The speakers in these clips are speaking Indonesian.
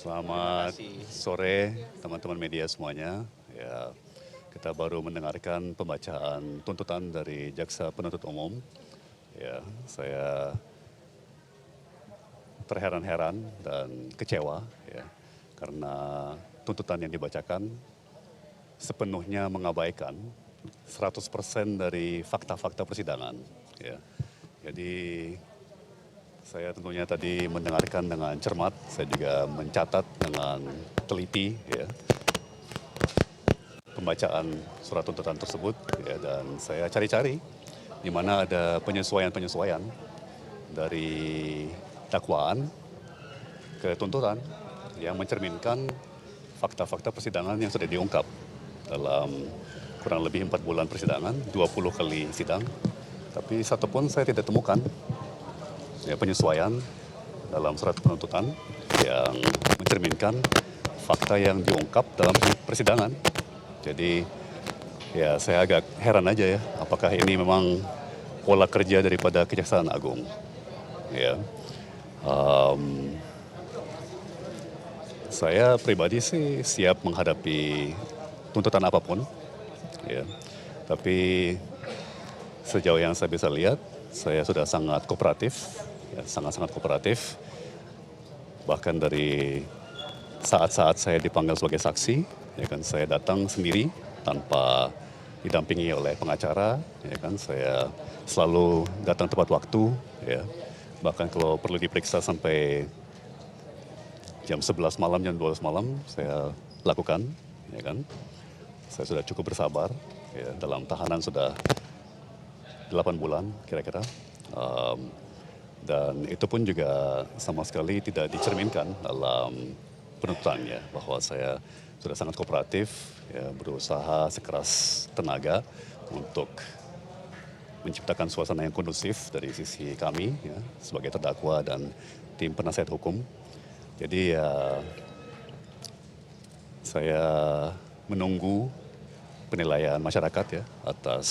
Selamat sore teman-teman media semuanya. Ya, kita baru mendengarkan pembacaan tuntutan dari Jaksa Penuntut Umum. Ya, saya terheran-heran dan kecewa ya karena tuntutan yang dibacakan sepenuhnya mengabaikan 100% dari fakta-fakta persidangan. Ya. Jadi saya tentunya tadi mendengarkan dengan cermat, saya juga mencatat dengan teliti ya, pembacaan surat tuntutan tersebut ya, dan saya cari-cari di mana ada penyesuaian-penyesuaian dari dakwaan ke tuntutan yang mencerminkan fakta-fakta persidangan yang sudah diungkap dalam kurang lebih 4 bulan persidangan, 20 kali sidang, tapi satupun saya tidak temukan ya, penyesuaian dalam surat penuntutan yang mencerminkan fakta yang diungkap dalam persidangan. Jadi ya saya agak heran aja ya, apakah ini memang pola kerja daripada Kejaksaan Agung. Ya, saya pribadi sih siap menghadapi tuntutan apapun, ya. Tapi sejauh yang saya bisa lihat, saya sudah sangat kooperatif, ya, sangat-sangat kooperatif. Bahkan dari saat-saat saya dipanggil sebagai saksi, ya kan, saya datang sendiri tanpa didampingi oleh pengacara, ya kan, saya selalu datang tepat waktu, ya. Bahkan kalau perlu diperiksa sampai jam 11 malam, jam 12 malam, saya lakukan, ya kan. Saya sudah cukup bersabar, ya, dalam tahanan sudah 8 bulan kira-kira. Dan itu pun juga sama sekali tidak dicerminkan dalam penuntutannya, bahwa saya sudah sangat kooperatif, ya, berusaha sekeras tenaga untuk menciptakan suasana yang kondusif dari sisi kami ya, sebagai terdakwa dan tim penasihat hukum. Jadi ya saya menunggu penilaian masyarakat ya atas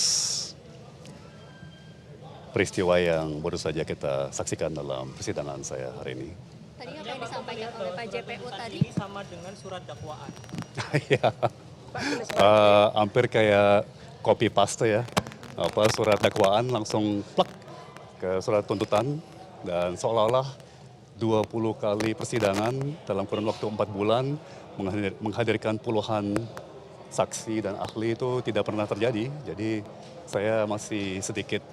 peristiwa yang baru saja kita saksikan dalam persidangan saya hari ini. Tadi apa yang disampaikan oleh Pak JPU tadi? Ini sama dengan surat dakwaan. Ya, hampir kayak copy paste ya. Surat dakwaan langsung plek ke surat tuntutan, dan seolah-olah 20 kali persidangan dalam kurun waktu 4 bulan menghadirkan puluhan saksi dan ahli itu tidak pernah terjadi. Jadi saya masih sedikit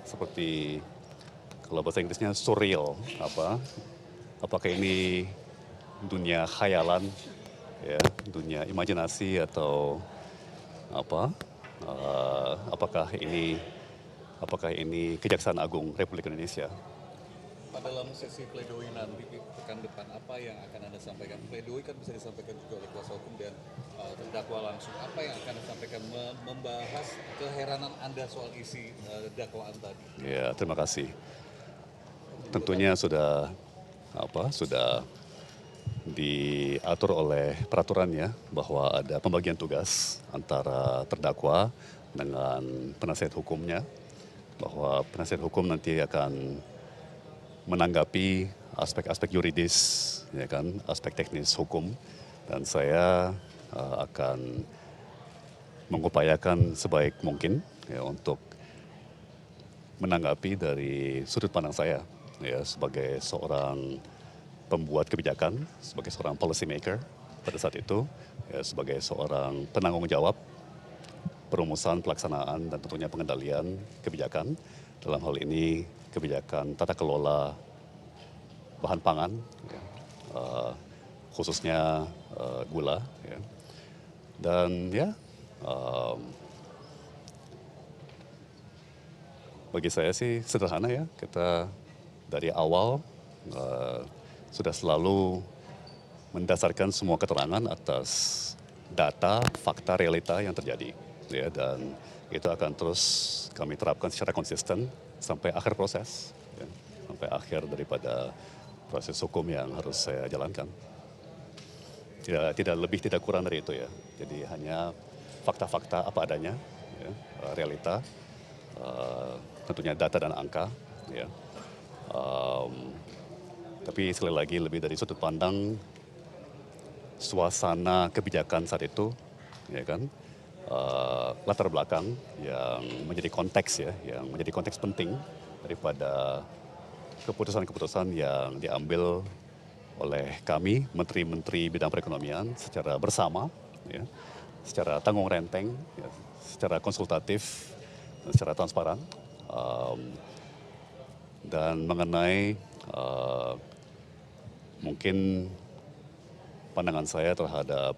seperti kalau bahasa Inggrisnya surreal, apakah ini dunia khayalan ya, dunia imajinasi, atau apakah ini Kejaksaan Agung Republik Indonesia. Dalam sesi pledoi nanti pekan depan, apa yang akan Anda sampaikan? Pledoi kan bisa disampaikan juga oleh kuasa hukum dan terdakwa langsung. Apa yang akan Anda sampaikan membahas keheranan Anda soal isi dakwaan tadi? Ya, terima kasih. Tentunya sudah diatur oleh peraturannya bahwa ada pembagian tugas antara terdakwa dengan penasihat hukumnya, bahwa penasihat hukum nanti akan menanggapi aspek-aspek yuridis, ya kan, aspek teknis hukum, dan saya akan mengupayakan sebaik mungkin ya untuk menanggapi dari sudut pandang saya ya sebagai seorang pembuat kebijakan, sebagai seorang policy maker pada saat itu, ya, sebagai seorang penanggung jawab perumusan, pelaksanaan, dan tentunya pengendalian kebijakan, dalam hal ini kebijakan tata kelola bahan pangan, ya, khususnya gula. Ya. Dan ya, bagi saya sih sederhana ya, kita dari awal sudah selalu mendasarkan semua keterangan atas data, fakta, realita yang terjadi. Ya, dan itu akan terus kami terapkan secara konsisten sampai akhir proses, ya, sampai akhir daripada proses hukum yang harus saya jalankan. Tidak lebih, tidak kurang dari itu ya. Jadi hanya fakta-fakta apa adanya, ya, realita, tentunya data dan angka, ya. Tapi sekali lagi lebih dari sudut pandang suasana kebijakan saat itu, ya kan, latar belakang yang menjadi konteks ya, yang menjadi konteks penting daripada keputusan-keputusan yang diambil oleh kami, menteri-menteri bidang perekonomian secara bersama, ya, secara tanggung renteng, ya, secara konsultatif, dan secara transparan, dan mengenai mungkin pandangan saya terhadap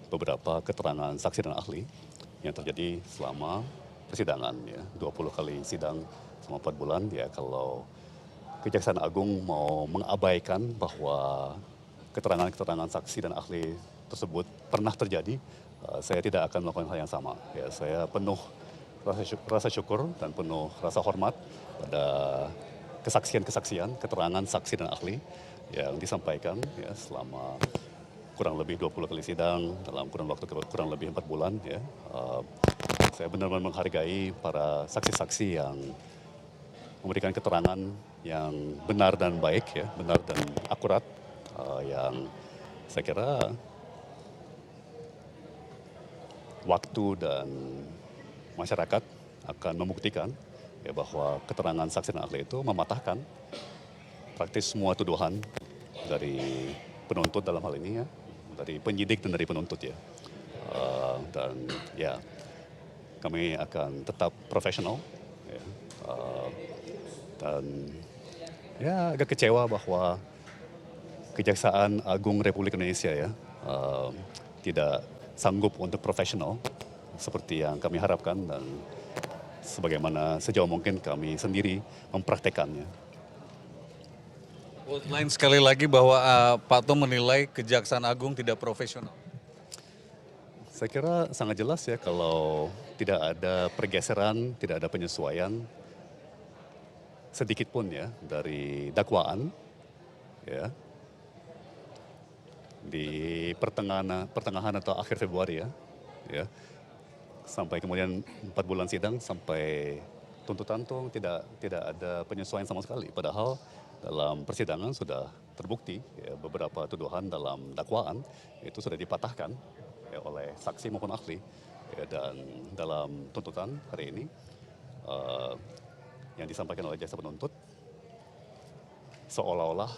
beberapa keterangan saksi dan ahli yang terjadi selama persidangan, ya, 20 kali sidang selama 4 bulan, ya kalau Kejaksaan Agung mau mengabaikan bahwa keterangan-keterangan saksi dan ahli tersebut pernah terjadi, saya tidak akan melakukan hal yang sama. Ya, saya penuh rasa syukur dan penuh rasa hormat pada kesaksian-kesaksian, keterangan saksi dan ahli yang disampaikan ya selama kurang lebih 20 kali sidang dalam kurun waktu kurang lebih 4 bulan. Ya. Saya benar-benar menghargai para saksi-saksi yang memberikan keterangan yang benar dan baik, ya, benar dan akurat, yang saya kira waktu dan masyarakat akan membuktikan ya, bahwa keterangan saksi dan ahli itu mematahkan praktis semua tuduhan dari penuntut dalam hal ini, ya, dari penyidik dan dari penuntut, ya. Dan ya kami akan tetap profesional, ya. Dan ya agak kecewa bahwa Kejaksaan Agung Republik Indonesia ya tidak sanggup untuk profesional seperti yang kami harapkan dan sebagaimana sejauh mungkin kami sendiri mempraktekannya. Lain sekali lagi bahwa Pak Tom menilai Kejaksaan Agung tidak profesional. Saya kira sangat jelas ya kalau tidak ada pergeseran, tidak ada penyesuaian sedikit pun ya dari dakwaan ya di pertengahan atau akhir Februari ya sampai kemudian 4 bulan sidang sampai tuntutan tuh tidak ada penyesuaian sama sekali, padahal dalam persidangan sudah terbukti ya, beberapa tuduhan dalam dakwaan itu sudah dipatahkan ya, oleh saksi maupun ahli ya, dan dalam tuntutan hari ini yang disampaikan oleh jaksa penuntut seolah-olah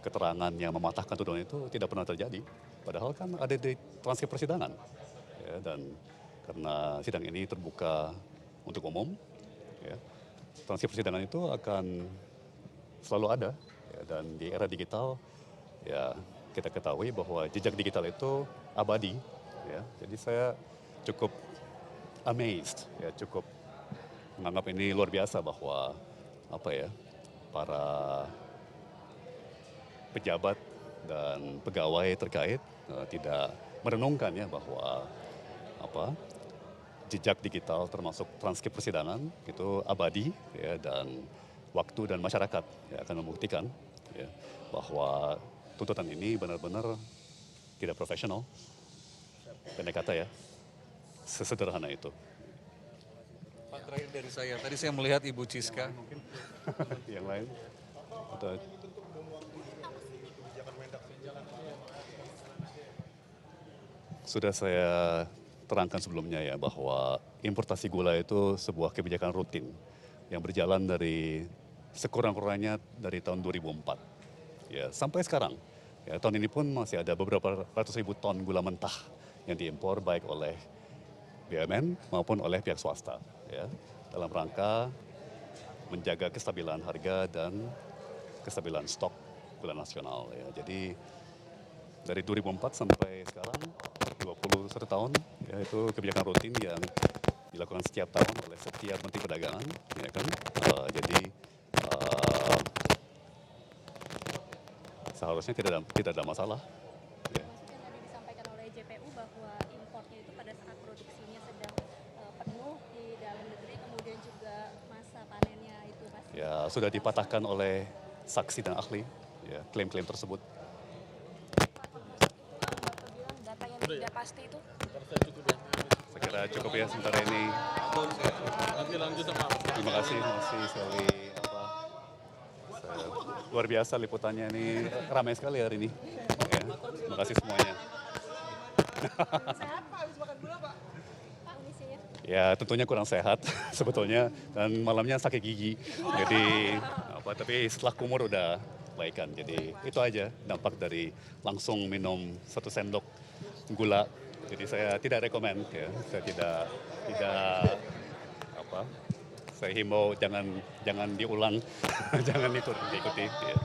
keterangan yang mematahkan tuduhan itu tidak pernah terjadi, padahal kan ada di transkrip persidangan ya, dan karena sidang ini terbuka untuk umum ya, transkrip persidangan itu akan selalu ada ya, dan di era digital ya kita ketahui bahwa jejak digital itu abadi ya, jadi saya cukup amazed ya, cukup menganggap ini luar biasa bahwa apa ya para pejabat dan pegawai terkait tidak merenungkan ya bahwa apa jejak digital termasuk transkrip persidangan itu abadi ya, dan waktu dan masyarakat ya, akan membuktikan ya, bahwa tuntutan ini benar-benar tidak profesional. Pendek kata ya, sesederhana itu. Pak, terakhir dari saya, tadi saya melihat Ibu Ciska. Yang lain? Atau sudah saya terangkan sebelumnya ya bahwa importasi gula itu sebuah kebijakan rutin yang berjalan dari sekurang-kurangnya dari tahun 2004 ya sampai sekarang. Ya, tahun ini pun masih ada beberapa ratus ribu ton gula mentah yang diimpor baik oleh BUMN maupun oleh pihak swasta ya, dalam rangka menjaga kestabilan harga dan kestabilan stok gula nasional ya. Jadi dari 2004 sampai sekarang 21 tahun ya, itu kebijakan rutin yang dilakukan setiap tahun oleh setiap Menteri Perdagangan ya kan. Jadi seharusnya tidak ada masalah. Ya. Maksudnya tadi disampaikan oleh JPU bahwa importnya itu pada saat produksinya sedang penuh di dalam negeri, kemudian juga masa panennya itu pasti. Ya sudah dipatahkan oleh saksi dan ahli ya klaim-klaim tersebut. Bapak bilang data yang tidak pasti itu. Saya kira cukup ya sementara ini. Nanti lanjut sama Terima kasih sekali apa Luar biasa liputannya ini, ramai sekali hari ini. Ya, terima kasih semuanya. Sehat Pak habis makan gula Pak? Pak kondisinya? Ya tentunya kurang sehat sebetulnya dan malamnya sakit gigi. Jadi tapi setelah kumur udah baikan. Jadi itu aja dampak dari langsung minum 1 sendok gula. Jadi saya tidak rekomen ya. Saya tidak apa. Saya himbau jangan diulang, jangan diikuti. Ya.